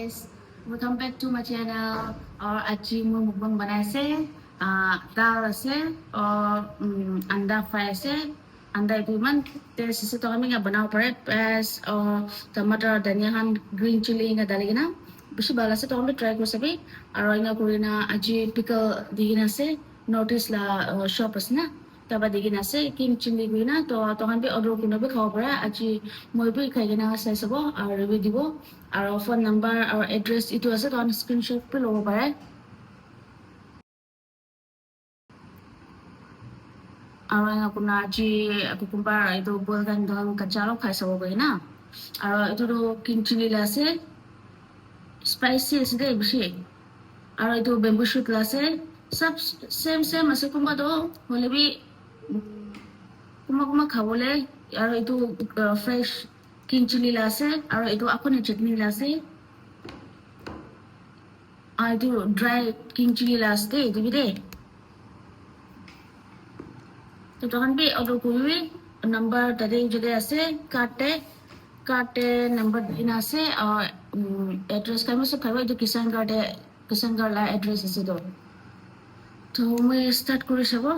guys, welcome back to my channel. Or aji moi mukbang banai ase, dal ase, or anda fry ase. Anda itu man taste ase to kami nga banao pare as or tomato dhania han green chili nga dali na. Bishi bala ase to kami try ko sabi. Aro nga kuri na aji pickle di na ase. Notice la shop ase na. Taba digin ase kim chili gina to tohan bi order kuno bi khao para aji moi bi khai gina sai sabo ar review dibo ar phone number ar address itu ase to screenshot pi lobo para ar nga kuna aji kukumbar itu bolgan dong kachalo khai sabo gina ar itu do kim chili la ase spicy ase de bishi ar itu bamboo shoot la ase sab same ase kumba do hole bi kuma খাবলে আৰু এইটো fresh king chilli আছে আৰু এইটো আপুনি চাটনি আছে আৰু এইটো ড্ৰাই কিং চিলি আছে এইটো বিদে তো তখন বি অর্ডার করবি নাম্বার তাদের যদি আছে কার্টে নাম্বার দিন আছে আর এড্রেস কামে সব খাবে এইটো কিষান গার্ড লা এড্রেস আছে তো মই স্টার্ট করে চাব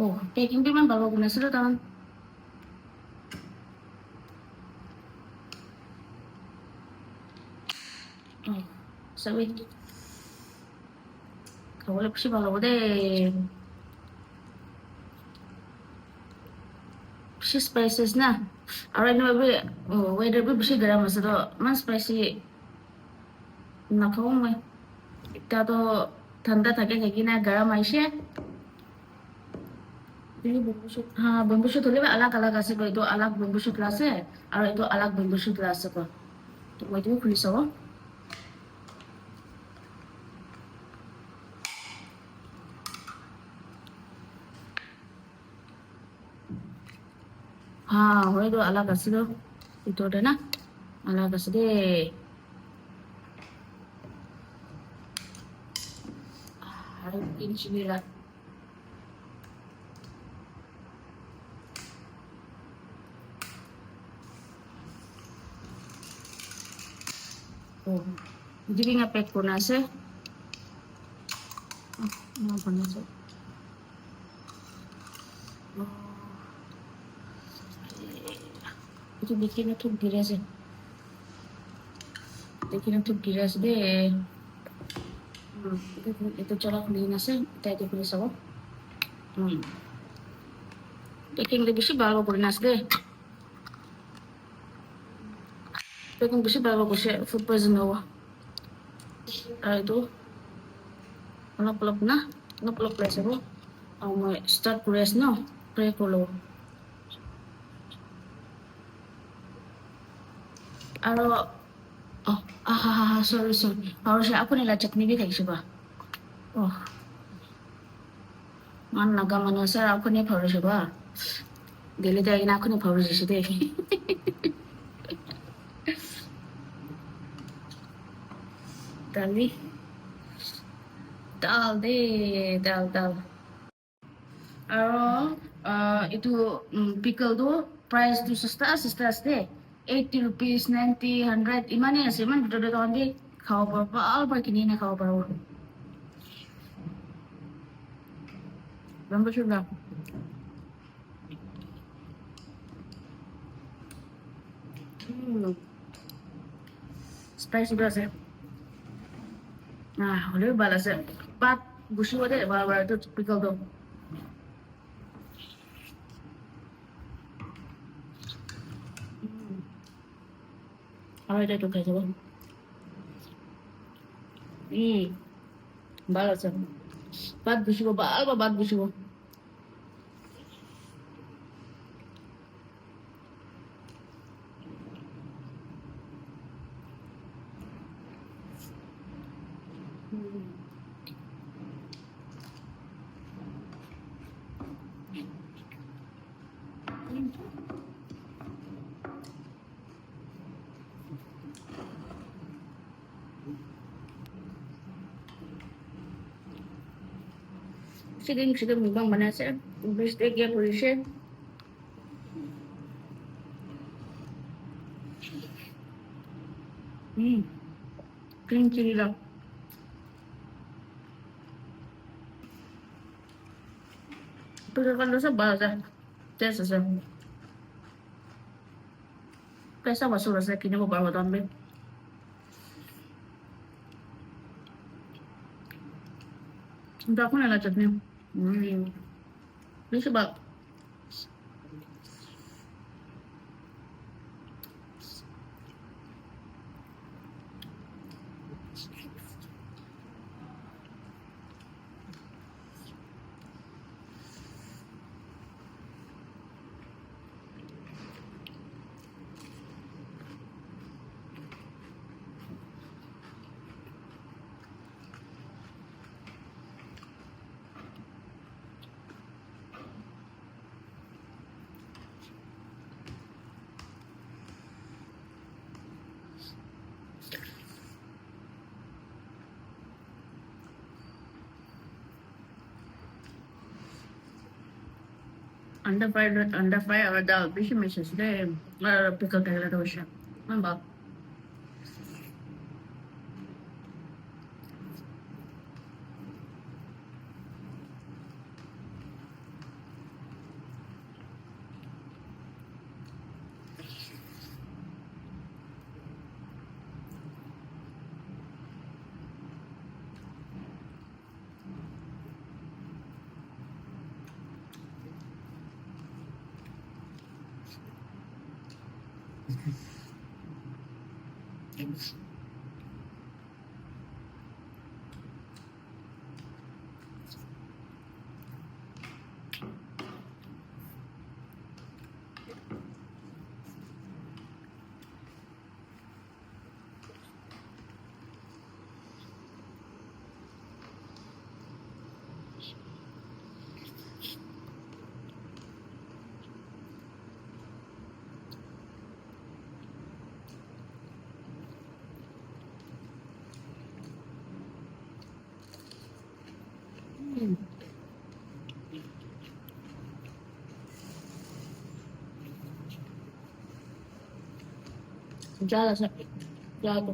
Oh, packing di man bago ko na sila taman. Oh, sabi. Kawala pa siya bago ko de. Siya spices na. Aray na ba, weather ba siya garam sa to. Man spicy. Nakaw mo. Ita to ठंडा থাকে কি না গরম আইছে हाँ bamboo shoot होले अलग अलग আছে তো अलग बम्बू शूट আছে আর এটা अलग बम्बू शूट আছে তো মই তুমি খুলি চাও हाँ হয় তো अलग আছে তো এটা না अलग আছে দে আর ইঞ্চি নিলা Oh, jadi nga pack ko na siya. Ano ba na siya? Ito bikin na itong giras eh. Bikin na itong giras de. Ito chalak din na siya. Ito pinis ako. Bikin na siya bago ko rin na siya. Pekong bisa bago ko siya food poison ako. Ito. Napalap na siya ko. Ang may start press no. Pray ko lo. Aro. Oh, sorry. Aro siya ako nila chutney bi kay siya ba. Oh. Man nagaman na sir ako ni paro siya ba. Dili dahil na ako ni paro siya de. ডাল আৰু itu pickle do price do sasta আছে 80 rupees 90 100 imane আছে ইমান ভিতৰতে তহঁতি খাব পাৰবা অলপ কিনি না খাব পাৰব বম্বু শুট spicy আছে হলেও ভাল আছে পাত গুছিব দে বাৰ এইটো পিকল তো আৰু এটা খাই যাব ভাল আছে পাত গুছিব বাত গুছিব Sige mukbang mana sir? Best egg ya polisi. Green চিলিটা Pero cuando se basa, tes আছে कैसा वसूल আছে কিনে পারবো তুমি তখন এলা চাটনি বেশি বা under fry আর ডাল বেশি মিশিস রে আর পিকল টাইলা দোষা বা জাল আছে জাল তো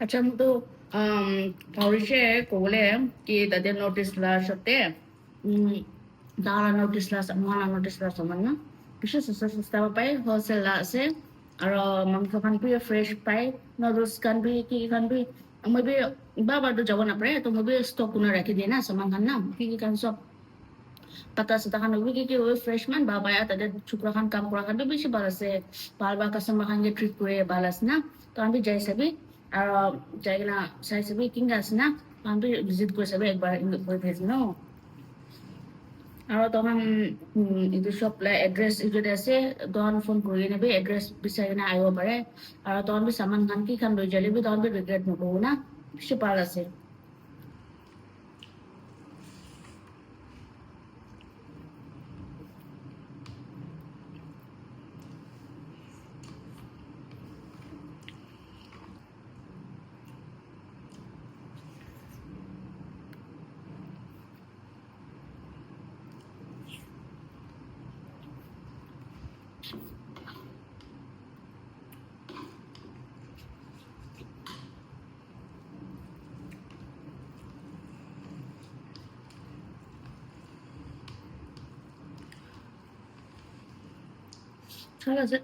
আচ্ছা তো Maurice kole ki tade notice la shote dala notice la mana notice la samana bisa sesta pai wholesale la ase aro mangso kan bi fresh pai noodles kan bi ki kan bi maybe baba do jabo na pare to maybe stock kuna rakhi diye na saman kan na ki kan sob pata sa takan wi ki wi fresh man baba ya tade chukra kan kam kora kan bi beshi bal ase barbar customer kan ge treat kore balas na to আমি যাই সাবি আর যাই না সাই সাবি কিংগা আছে না আমি visit করে সাবি একবার করে ভেজি নো আর তখন ಇದು সব এড্রেস যদি আছে তখন ফোন করে নেবে এড্রেস বিচাৰি না আইব পারে আর তখন বি সামান খান কি খান লৈ যালিবি তখন বি রিগ্রেট নকৰো না বেছি পাল আছে ঠিক আছে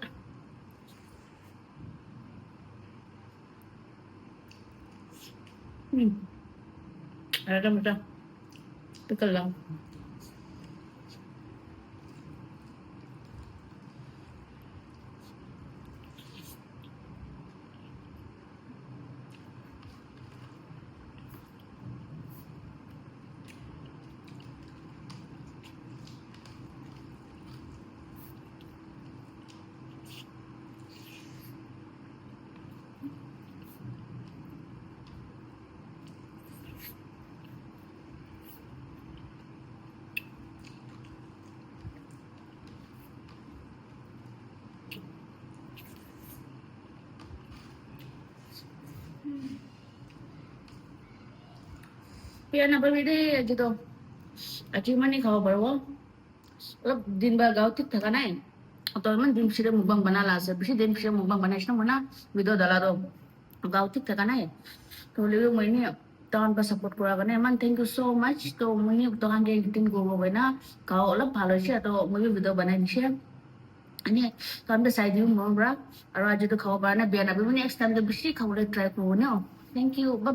Ada macam pickle lang. Kaya na ba bide gitu. Aci mani খাওয়া পারবো অলপ দিন বা গাঁও ঠিক থাকা নাই তো মানে দিন ফিরে মুখবাং বানালা আছে বেশি দিন ফিরে মুখবাং বানাইছ না মনা ভিডিও দালারো গাঁও ঠিক থাকা নাই তো লিও মইনি তখন বা সাপোর্ট করা কারণে মান থ্যাংক ইউ সো মাচ তো মইনি তখন গে এডিটিং করবো হয় না গাঁও অলপ ভালো হয়েছে তো মই ভিডিও বানাই দিছে ani তখন সাইড দিও মনরা আর আজ তো খাওয়া পারে না বিয়া না নেক্সট টাইম বেশি খাওয়ালে ট্রাই করবো না থ্যাংক ইউ বাই